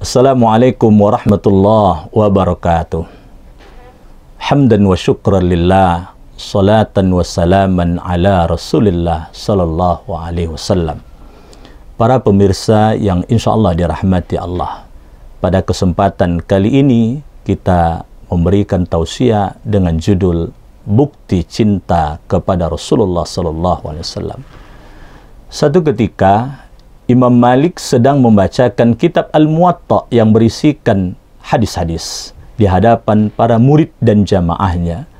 Assalamualaikum warahmatullahi wabarakatuh. Hamdan wa syukran lillah, salatan wa salaman ala rasulillah sallallahu alaihi wasallam. Para pemirsa yang insya Allah dirahmati Allah, pada kesempatan kali ini kita memberikan tausiah dengan judul Bukti Cinta kepada Rasulullah sallallahu alaihi wasallam. Satu ketika Imam Malik sedang membacakan kitab Al-Muwatta yang berisikan hadis-hadis di hadapan para murid dan jamaahnya.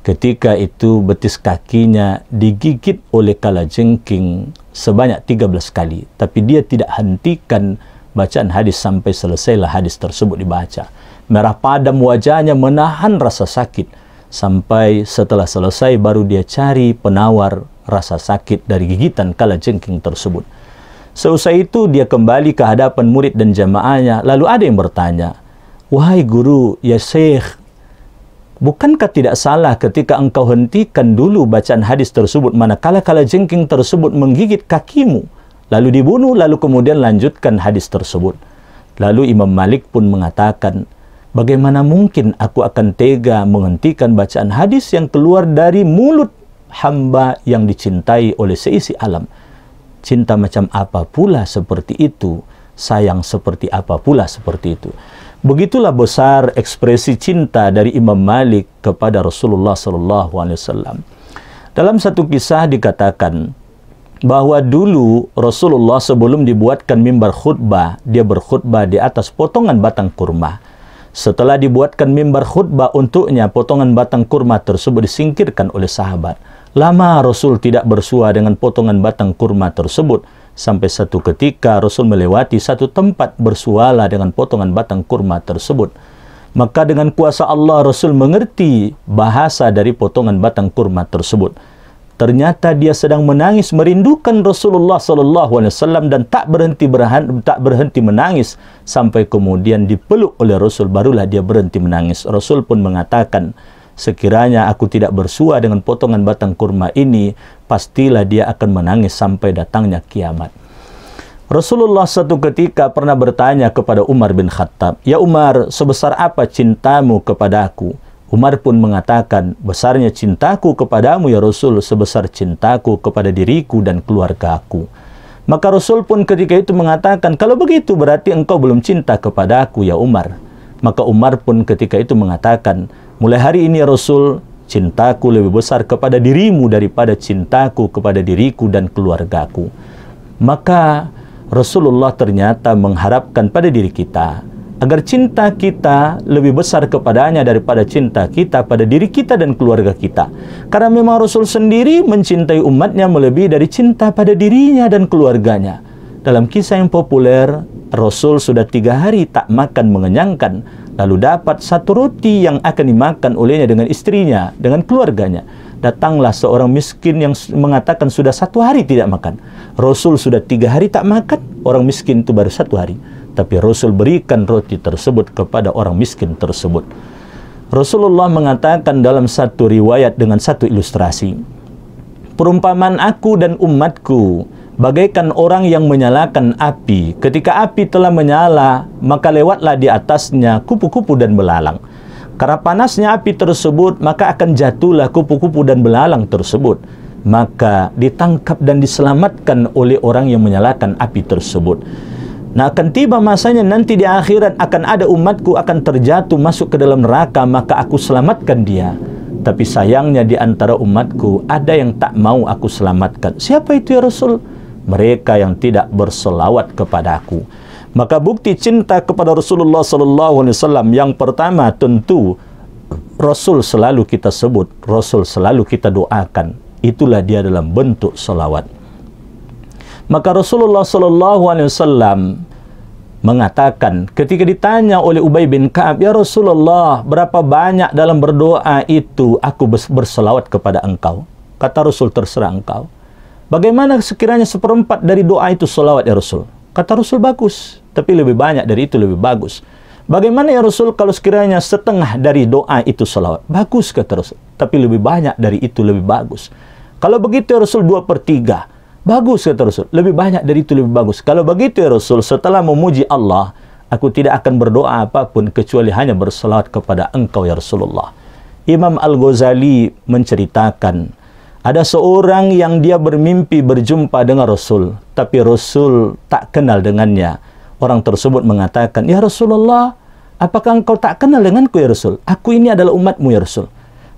Ketika itu betis kakinya digigit oleh kalajengking sebanyak 13 kali. Tapi dia tidak hentikan bacaan hadis sampai selesailah hadis tersebut dibaca. Merah padam wajahnya menahan rasa sakit. Sampai setelah selesai baru dia cari penawar rasa sakit dari gigitan kalajengking tersebut. Seusai itu dia kembali ke hadapan murid dan jamaahnya. Lalu ada yang bertanya, "Wahai guru, ya syekh, bukankah tidak salah ketika engkau hentikan dulu bacaan hadis tersebut manakala kalajengking tersebut menggigit kakimu, lalu dibunuh, lalu kemudian lanjutkan hadis tersebut?" Lalu Imam Malik pun mengatakan, "Bagaimana mungkin aku akan tega menghentikan bacaan hadis yang keluar dari mulut hamba yang dicintai oleh seisi alam? Cinta macam apa pula seperti itu, sayang seperti apa pula seperti itu." Begitulah besar ekspresi cinta dari Imam Malik kepada Rasulullah SAW. Dalam satu kisah dikatakan bahwa dulu Rasulullah sebelum dibuatkan mimbar khutbah, dia berkhutbah di atas potongan batang kurma. Setelah dibuatkan mimbar khutbah untuknya, potongan batang kurma tersebut disingkirkan oleh sahabat. Lama Rasul tidak bersua dengan potongan batang kurma tersebut. Sampai satu ketika Rasul melewati satu tempat bersuala dengan potongan batang kurma tersebut. Maka dengan kuasa Allah Rasul mengerti bahasa dari potongan batang kurma tersebut. Ternyata dia sedang menangis merindukan Rasulullah SAW dan tak berhenti menangis sampai kemudian dipeluk oleh Rasul, barulah dia berhenti menangis. Rasul pun mengatakan, "Sekiranya aku tidak bersua dengan potongan batang kurma ini, pastilah dia akan menangis sampai datangnya kiamat." Rasulullah satu ketika pernah bertanya kepada Umar bin Khattab, "Ya Umar, sebesar apa cintamu kepada aku?" Umar pun mengatakan, "Besarnya cintaku kepadamu ya Rasul, sebesar cintaku kepada diriku dan keluargaku." Maka Rasul pun ketika itu mengatakan, "Kalau begitu berarti engkau belum cinta kepada aku ya Umar." Maka Umar pun ketika itu mengatakan, "Mulai hari ini ya Rasul, cintaku lebih besar kepada dirimu daripada cintaku kepada diriku dan keluargaku." Maka Rasulullah ternyata mengharapkan pada diri kita agar cinta kita lebih besar kepadanya daripada cinta kita pada diri kita dan keluarga kita. Karena memang Rasul sendiri mencintai umatnya melebihi dari cinta pada dirinya dan keluarganya. Dalam kisah yang populer, Rasul sudah 3 hari tak makan mengenyangkan, lalu dapat satu roti yang akan dimakan olehnya dengan istrinya, dengan keluarganya. Datanglah seorang miskin yang mengatakan sudah 1 hari tidak makan. Rasul sudah 3 hari tak makan, orang miskin itu baru 1 hari. Tapi Rasul berikan roti tersebut kepada orang miskin tersebut. Rasulullah mengatakan dalam satu riwayat dengan satu ilustrasi, "Perumpamaan aku dan umatku bagaikan orang yang menyalakan api. Ketika api telah menyala, maka lewatlah di atasnya kupu-kupu dan belalang. Karena panasnya api tersebut, maka akan jatuhlah kupu-kupu dan belalang tersebut. Maka ditangkap dan diselamatkan oleh orang yang menyalakan api tersebut. Nah, akan tiba masanya nanti di akhirat akan ada umatku akan terjatuh masuk ke dalam neraka, maka aku selamatkan dia. Tapi sayangnya di antara umatku ada yang tak mau aku selamatkan." Siapa itu ya Rasul? "Mereka yang tidak berselawat kepada aku." Maka bukti cinta kepada Rasulullah SAW yang pertama tentu Rasul selalu kita sebut, Rasul selalu kita doakan. Itulah dia dalam bentuk selawat. Maka Rasulullah SAW mengatakan ketika ditanya oleh Ubay bin Ka'ab, "Ya Rasulullah, berapa banyak dalam berdoa itu aku berselawat kepada engkau?" Kata Rasul, "Terserah engkau. Bagaimana sekiranya 1/4 dari doa itu selawat ya Rasul?" Kata Rasul, "Bagus, tapi lebih banyak dari itu lebih bagus." "Bagaimana ya Rasul kalau sekiranya 1/2 dari doa itu selawat?" "Bagus," kata Rasul, "tapi lebih banyak dari itu lebih bagus." "Kalau begitu ya Rasul 2/3. Bagus, kata Rasul, lebih banyak dari itu lebih bagus. Kalau begitu ya Rasul, setelah memuji Allah, Aku tidak akan berdoa apapun kecuali hanya berselawat kepada Engkau ya Rasulullah. Imam Al-Ghazali menceritakan, ada seorang yang dia bermimpi berjumpa dengan Rasul, tapi Rasul tak kenal dengannya. Orang tersebut mengatakan, ya Rasulullah, apakah engkau tak kenal denganku ya Rasul? Aku ini adalah umatmu ya Rasul.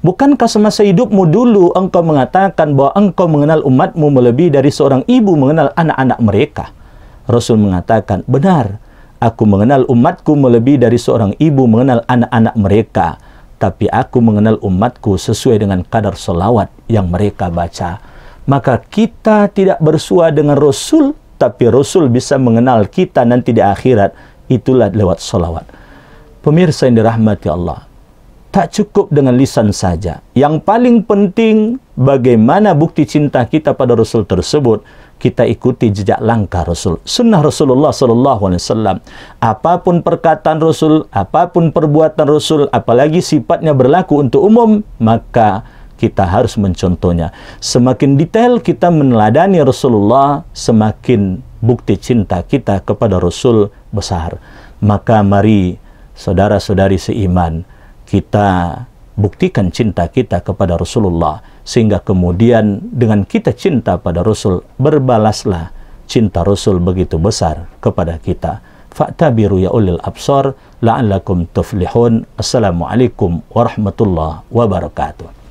Bukankah semasa hidupmu dulu engkau mengatakan bahwa engkau mengenal umatmu melebihi dari seorang ibu mengenal anak-anak mereka? Rasul mengatakan, benar, aku mengenal umatku melebihi dari seorang ibu mengenal anak-anak mereka. Tapi aku mengenal umatku sesuai dengan kadar selawat yang mereka baca. Maka kita tidak bersua dengan Rasul, tapi Rasul bisa mengenal kita nanti di akhirat. Itulah lewat selawat. Pemirsa yang dirahmati Allah, tak cukup dengan lisan saja. Yang paling penting, bagaimana bukti cinta kita pada Rasul tersebut, kita ikuti jejak langkah Rasul. Sunnah Rasulullah SAW. Apapun perkataan Rasul, apapun perbuatan Rasul, apalagi sifatnya berlaku untuk umum, maka kita harus mencontohnya. Semakin detail kita meneladani Rasulullah, semakin bukti cinta kita kepada Rasul besar. Maka mari saudara-saudari seiman, kita buktikan cinta kita kepada Rasulullah, sehingga kemudian dengan kita cinta pada Rasul, berbalaslah cinta Rasul begitu besar kepada kita. Fa'tabiru ya ulil absar la'allakum tuflihun. Assalamualaikum warahmatullahi wabarakatuh.